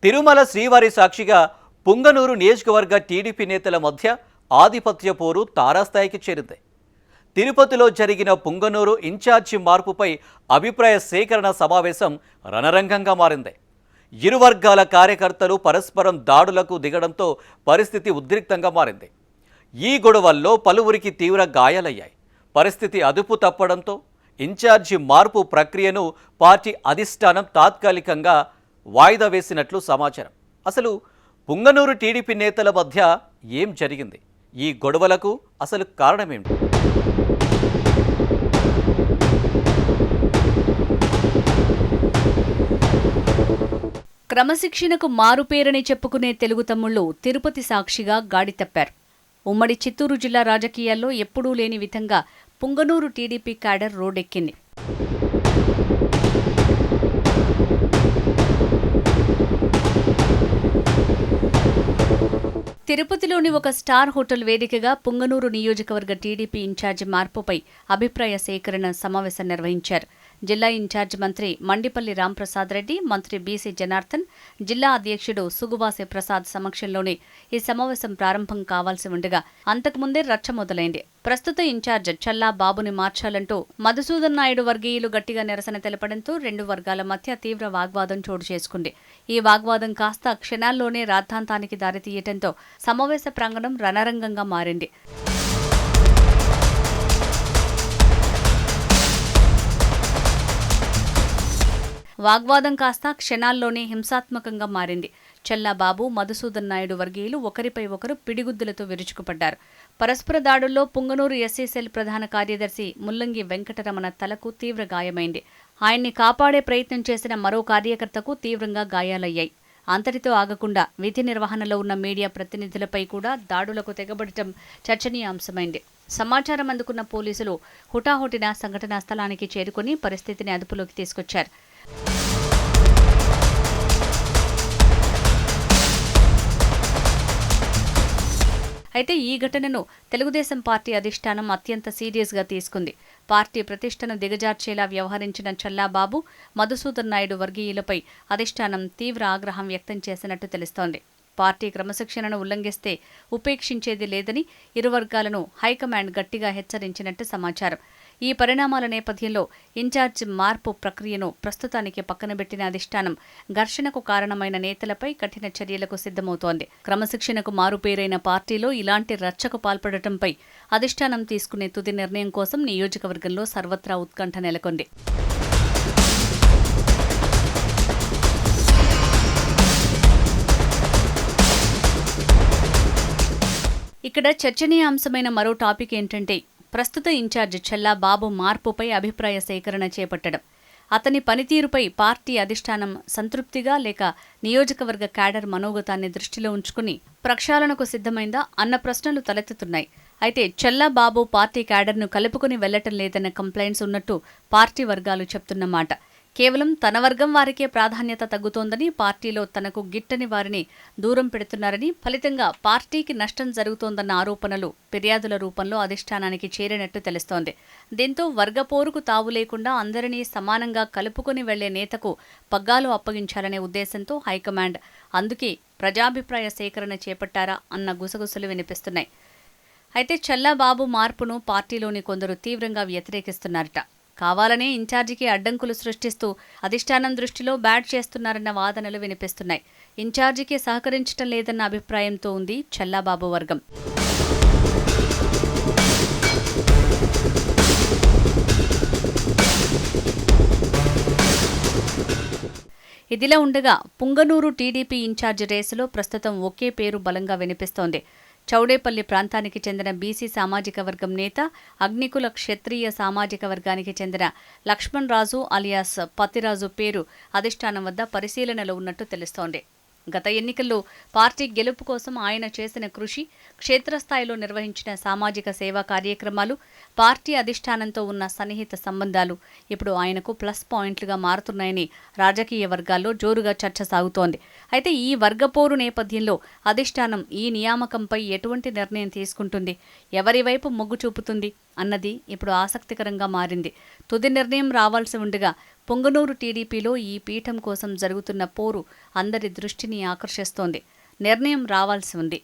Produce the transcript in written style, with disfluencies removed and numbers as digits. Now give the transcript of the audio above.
తిరుమల శ్రీవారి సాక్షిగా పుంగనూరు నియోజకవర్గ టీడీపీ నేతల మధ్య ఆధిపత్య పోరు తారాస్థాయికి చేరింది. తిరుపతిలో జరిగిన పుంగనూరు ఇన్ఛార్జి మార్పుపై అభిప్రాయ సేకరణ సమావేశం రణరంగంగా మారింది. ఇరు వర్గాల కార్యకర్తలు పరస్పరం దాడులకు దిగడంతో పరిస్థితి ఉద్రిక్తంగా మారింది. ఈ గొడవల్లో పలువురికి తీవ్ర గాయాలయ్యాయి. పరిస్థితి అదుపు తప్పడంతో ఇన్ఛార్జి మార్పు ప్రక్రియను పార్టీ అధిష్టానం తాత్కాలికంగా వాయిదా వేసినట్లు సమాచారం. అసలు పుంగనూరు టీడీపీ నేతల మధ్య ఏం జరిగింది? ఈ గొడవలకు అసలు కారణమేమిటి? క్రమశిక్షణకు మారుపేరని చెప్పుకునే తెలుగు తమ్ముళ్లు తిరుపతి సాక్షిగా గాడి తప్పారు. ఉమ్మడి చిత్తూరు జిల్లా రాజకీయాల్లో ఎప్పుడూ లేని విధంగా పుంగనూరు టీడీపీ క్యాడర్ రోడ్డెక్కింది. తిరుపతిలోని ఒక స్టార్ హోటల్ వేదికగా పుంగనూరు నియోజకవర్గ టీడీపీ ఇన్ఛార్జి మార్పుపై అభిప్రాయ సేకరణ సమావేశం నిర్వహించారు. జిల్లా ఇన్ఛార్జి మంత్రి మండిపల్లి రాంప్రసాద్ రెడ్డి, మంత్రి బీసీ జనార్దన్, జిల్లా అధ్యక్షుడు సుగువాసే ప్రసాద్ సమక్షంలోనే ఈ సమావేశం ప్రారంభం కావాల్సి ఉండగా అంతకుముందే రచ్చ మొదలైంది. ప్రస్తుత ఇన్ఛార్జ్ చల్లా బాబుని మార్చాలంటూ మధుసూదన్ నాయుడు వర్గీయులు గట్టిగా నిరసన తెలపడంతో రెండు వర్గాల మధ్య తీవ్ర వాగ్వాదం చోటు చేసుకుంది. ఈ వాగ్వాదం కాస్త క్షణాల్లోనే రాద్ధాంతానికి దారితీయటంతో సమావేశ ప్రాంగణం రణరంగంగా మారింది. వాగ్వాదం కాస్త క్షణాల్లోనే హింసాత్మకంగా మారింది. చల్లాబాబు, మధుసూదన్ నాయుడు వర్గీయులు ఒకరిపై ఒకరు పిడిగుద్దులతో విరుచుకుపడ్డారు. పరస్పర దాడుల్లో పుంగనూరు ఎస్సీ ప్రధాన కార్యదర్శి ముల్లంగి వెంకటరమణ తలకు తీవ్ర గాయమైంది. ఆయన్ని కాపాడే ప్రయత్నం చేసిన మరో కార్యకర్తకు తీవ్రంగా గాయాలయ్యాయి. అంతటితో ఆగకుండా విధి నిర్వహణలో ఉన్న మీడియా ప్రతినిధులపై కూడా దాడులకు తెగబడటం చర్చనీయాంశమైంది. సమాచారం అందుకున్న పోలీసులు హుటాహుటిన సంఘటనా స్థలానికి చేరుకుని పరిస్థితిని అదుపులోకి తీసుకొచ్చారు. అయితే ఈ ఘటనను తెలుగుదేశం పార్టీ అధిష్టానం అత్యంత సీరియస్గా తీసుకుంది. పార్టీ ప్రతిష్టను దిగజార్చేలా వ్యవహరించిన చల్లాబాబు, మధుసూదన్ నాయుడు వర్గీయులపై అధిష్టానం తీవ్ర ఆగ్రహం వ్యక్తం చేసినట్టు తెలుస్తోంది. పార్టీ క్రమశిక్షణను ఉల్లంఘిస్తే ఉపేక్షించేది లేదని ఇరు వర్గాలను హైకమాండ్ గట్టిగా హెచ్చరించినట్టు సమాచారం. ఈ పరిణామాల నేపథ్యంలో ఇన్ఛార్జ్ మార్పు ప్రక్రియను ప్రస్తుతానికి పక్కనబెట్టిన అధిష్టానం ఘర్షణకు కారణమైన నేతలపై కఠిన చర్యలకు సిద్ధమవుతోంది. క్రమశిక్షణకు మారుపేరైన పార్టీలో ఇలాంటి రచ్చకు పాల్పడటంపై అధిష్టానం తీసుకునే తుది నిర్ణయం కోసం నియోజకవర్గంలో సర్వత్రా ఉత్కంఠ నెలకొంది. ఇక్కడ చర్చనీయాంశమైన మరో టాపిక్ ఏంటంటే ప్రస్తుత ఇన్ఛార్జ్ చల్లాబాబు మార్పుపై అభిప్రాయ సేకరణ చేపట్టడం. అతని పనితీరుపై పార్టీ అధిష్టానం సంతృప్తిగా లేక నియోజకవర్గ క్యాడర్ మనోగతాన్ని దృష్టిలో ఉంచుకుని ప్రక్షాళనకు సిద్ధమైందా అన్న ప్రశ్నలు తలెత్తుతున్నాయి. అయితే చల్లాబాబు పార్టీ క్యాడర్ను కలుపుకుని వెళ్లటం లేదన్న కంప్లైంట్స్ ఉన్నట్టు పార్టీ వర్గాలు చెప్తున్నమాట. కేవలం తన వర్గం వారికే ప్రాధాన్యత తగ్గుతోందని, పార్టీలో తనకు గిట్టని వారిని దూరం పెడుతున్నారని, ఫలితంగా పార్టీకి నష్టం జరుగుతోందన్న ఆరోపణలు ఫిర్యాదుల రూపంలో అధిష్టానానికి చేరినట్టు తెలుస్తోంది. దీంతో వర్గపోరుకు తావు లేకుండా అందరినీ సమానంగా కలుపుకుని వెళ్లే నేతకు పగ్గాలు అప్పగించాలనే ఉద్దేశంతో హైకమాండ్ అందుకే ప్రజాభిప్రాయ సేకరణ చేపట్టారా అన్న గుసగుసలు వినిపిస్తున్నాయి. అయితే చల్లాబాబు మార్పును పార్టీలోని కొందరు తీవ్రంగా వ్యతిరేకిస్తున్నారట. కావాలనే ఇన్ఛార్జికి అడ్డంకులు సృష్టిస్తూ అధిష్టానం దృష్టిలో బ్యాడ్ చేస్తున్నారన్న వాదనలు వినిపిస్తున్నాయి. ఇన్ఛార్జికి సహకరించటం లేదన్న అభిప్రాయంతో ఉంది చల్లాబాబు వర్గం. ఇదిలా ఉండగా పుంగనూరు టీడీపీ ఇన్ఛార్జి రేసులో ప్రస్తుతం ఒకే పేరు బలంగా వినిపిస్తోంది. చౌడేపల్లి ప్రాంతానికి చెందిన బీసీ సామాజిక వర్గం నేత, అగ్నికుల క్షత్రియ సామాజిక వర్గానికి చెందిన లక్ష్మణ్ రాజు అలియాస్ పతిరాజు పేరు అధిష్టానం వద్ద పరిశీలనలో ఉన్నట్టు తెలుస్తోంది. గత ఎన్నికల్లో పార్టీ గెలుపు కోసం ఆయన చేసిన కృషి, క్షేత్రస్థాయిలో నిర్వహించిన సామాజిక సేవా కార్యక్రమాలు, పార్టీ అధిష్టానంతో ఉన్న సన్నిహిత సంబంధాలు ఇప్పుడు ఆయనకు ప్లస్ పాయింట్లుగా మారుతున్నాయని రాజకీయ వర్గాల్లో జోరుగా చర్చ సాగుతోంది. అయితే ఈ వర్గపోరు నేపథ్యంలో అధిష్టానం ఈ నియామకంపై ఎటువంటి నిర్ణయం తీసుకుంటుంది, ఎవరి వైపు మొగ్గు చూపుతుంది, అన్నది ఇప్పుడు ఆసక్తికరంగా మారింది. తుది నిర్ణయం రావాల్సి ఉండగా పొంగనూరు టీడీపీలో ఈ పీఠం కోసం జరుగుతున్న పోరు అందరి దృష్టిని ఆకర్షిస్తోంది. నిర్ణయం రావాల్సి ఉంది.